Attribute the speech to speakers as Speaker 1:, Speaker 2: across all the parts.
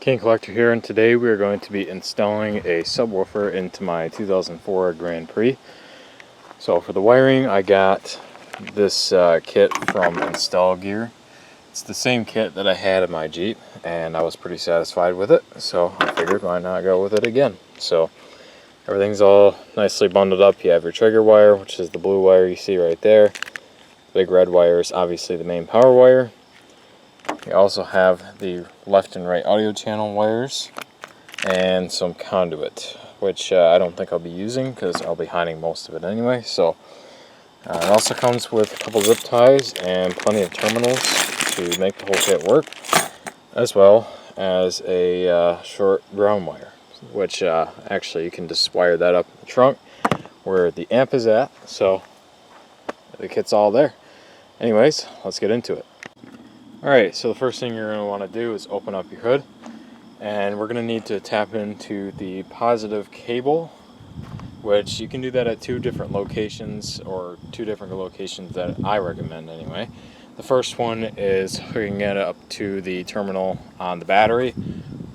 Speaker 1: King Collector here, and today we are going to be installing a subwoofer into my 2004 Grand Prix. So for the wiring, I got this kit from Install Gear. It's the same kit that I had in my Jeep, and I was pretty satisfied with it, so I figured why not go with it again. So everything's all nicely bundled up. You have your trigger wire, which is the blue wire you see right there. The big red wire is obviously the main power wire. You also have the left and right audio channel wires and some conduit, which I don't think I'll be using because I'll be hiding most of it anyway. So it also comes with a couple zip ties and plenty of terminals to make the whole kit work, as well as a short ground wire, which actually you can just wire that up in the trunk where the amp is at. So the kit's all there. Anyways, let's get into it. Alright, so the first thing you're going to want to do is open up your hood, and we're going to need to tap into the positive cable, which you can do that at two different locations, or two different locations that I recommend anyway. The first one is hooking it up to the terminal on the battery,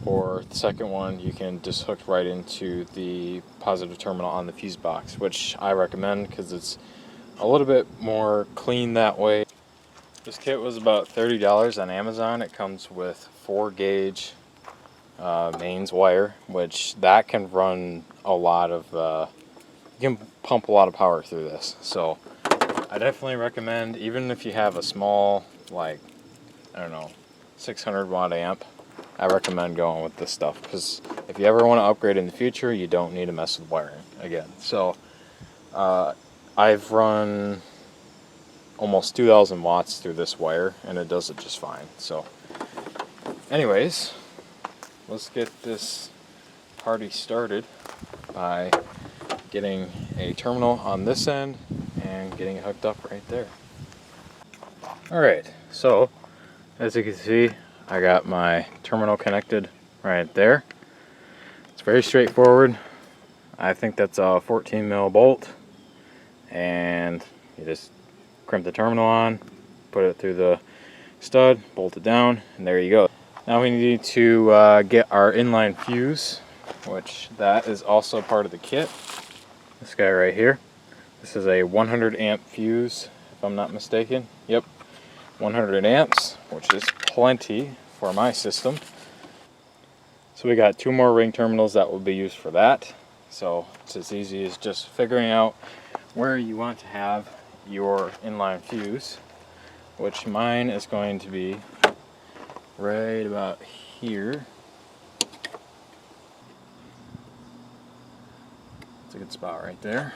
Speaker 1: or the second one you can just hook right into the positive terminal on the fuse box, which I recommend because it's a little bit more clean that way. This kit was about $30 on Amazon. It comes with 4-gauge mains wire, which that can run a lot of, you can pump a lot of power through this. So I definitely recommend, even if you have a small, like, I don't know, 600 watt amp, I recommend going with this stuff, because if you ever want to upgrade in the future, you don't need to mess with wiring again. So I've run almost 2,000 watts through this wire, and it does it just fine. So anyways, let's get this party started by getting a terminal on this end and getting it hooked up right there. Alright, so as you can see, I got my terminal connected right there. It's very straightforward. I think that's a 14 mil bolt, and you just crimp the terminal on, put it through the stud, bolt it down, and there you go. Now we need to get our inline fuse, which that is also part of the kit. This guy right here. This is a 100 amp fuse, if I'm not mistaken. Yep, 100 amps, which is plenty for my system. So we got 2 more ring terminals that will be used for that. So it's as easy as just figuring out where you want to have your inline fuse, which mine is going to be right about here. It's a good spot right there.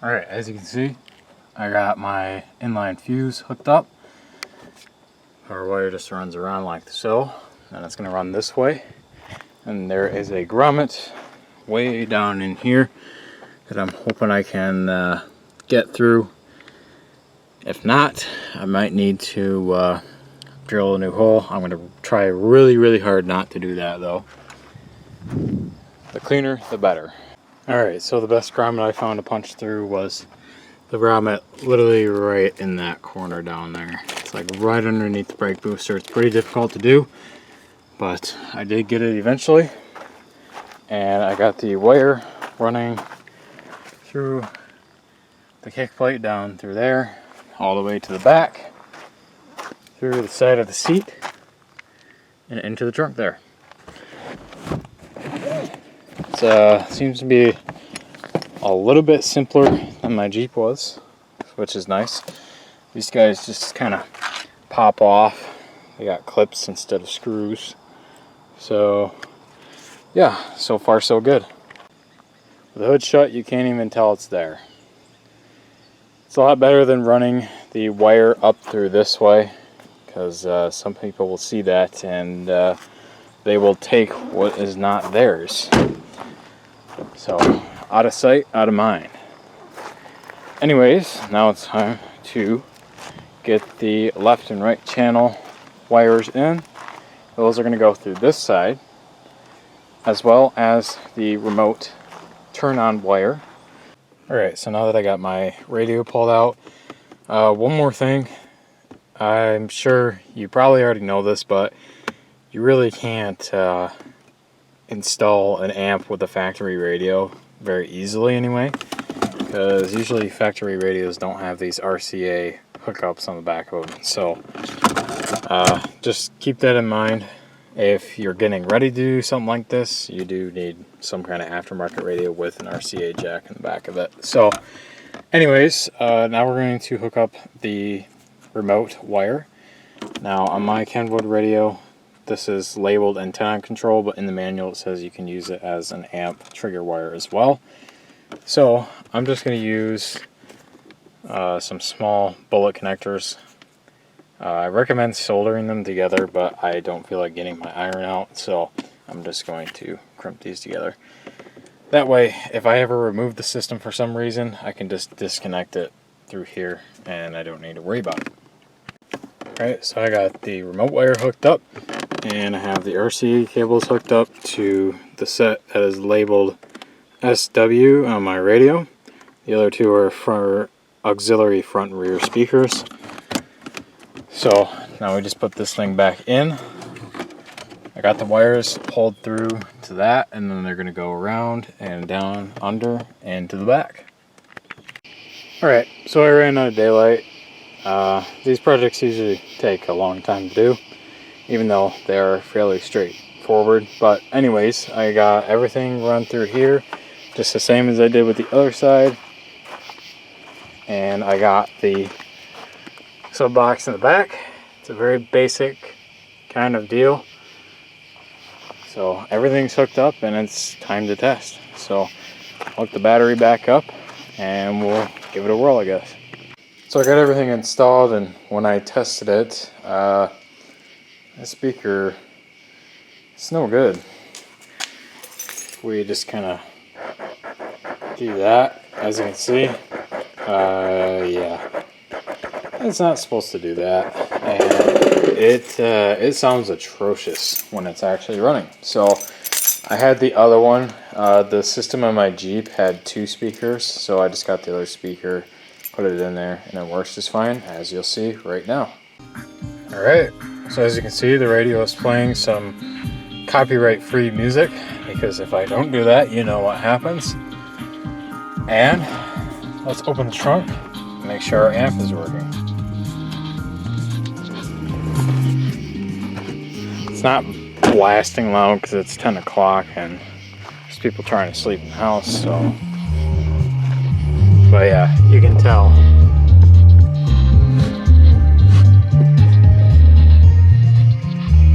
Speaker 1: Alright, as you can see, I got my inline fuse hooked up. Our wire just runs around like so, and it's going to run this way. And there is a grommet way down in here that I'm hoping I can get through. If not, I might need to drill a new hole. I'm going to try really hard not to do that though. The cleaner, the better. Alright, so the best grommet I found to punch through was the grommet literally right in that corner down there. It's like right underneath the brake booster. It's pretty difficult to do, but I did get it eventually. And I got the wire running through the kick plate down through there, all the way to the back, through the side of the seat, and into the trunk there. It seems to be a little bit simpler than my Jeep was, which is nice. These guys just kind of pop off. They got clips instead of screws. So yeah, so far so good. With the hood shut, you can't even tell it's there. It's a lot better than running the wire up through this way, because some people will see that and they will take what is not theirs. So, out of sight, out of mind. Anyways, now it's time to get the left and right channel wires in. Those are going to go through this side, as well as the remote turn-on wire. Alright, so now that I got my radio pulled out, one more thing. I'm sure you probably already know this, but you really can't install an amp with a factory radio very easily anyway, because usually factory radios don't have these RCA hookups on the back of them. So just keep that in mind. If you're getting ready to do something like this, you do need some kind of aftermarket radio with an RCA jack in the back of it. So anyways, now we're going to hook up the remote wire. Now on my Kenwood radio, this is labeled antenna control, but in the manual it says you can use it as an amp trigger wire as well. So I'm just going to use some small bullet connectors. I recommend soldering them together, but I don't feel like getting my iron out, so I'm just going to crimp these together. That way, if I ever remove the system for some reason, I can just disconnect it through here and I don't need to worry about it. Alright, so I got the remote wire hooked up, and I have the RCA cables hooked up to the set that is labeled SW on my radio. The other two are for auxiliary front and rear speakers. So now we just put this thing back in. I got the wires pulled through to that, and then they're going to go around and down, under, and to the back. Alright, so I ran out of daylight. These projects usually take a long time to do, even though they are fairly straightforward. But anyways, I got everything run through here, just the same as I did with the other side. And I got the sub box in the back. It's a very basic kind of deal. So everything's hooked up and it's time to test. So hook the battery back up and we'll give it a whirl, I guess. So I got everything installed, and when I tested it, the speaker, it's no good. We just kind of do that, as you can see. Yeah, it's not supposed to do that, and it sounds atrocious when it's actually running. So I had the other one. The system on my Jeep had 2 speakers, so I just got the other speaker, put it in there, and it works just fine, as you'll see right now. Alright, so as you can see, the radio is playing some copyright-free music, because if I don't do that, you know what happens. And let's open the trunk and make sure our amp is working. It's not blasting loud because it's 10 o'clock and there's people trying to sleep in the house, so. But yeah, you can tell.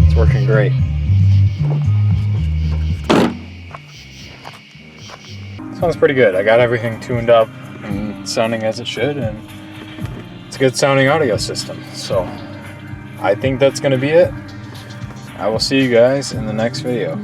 Speaker 1: It's working great. Sounds pretty good. I got everything tuned up and sounding as it should, and it's a good sounding audio system. So I think that's going to be it. I will see you guys in the next video.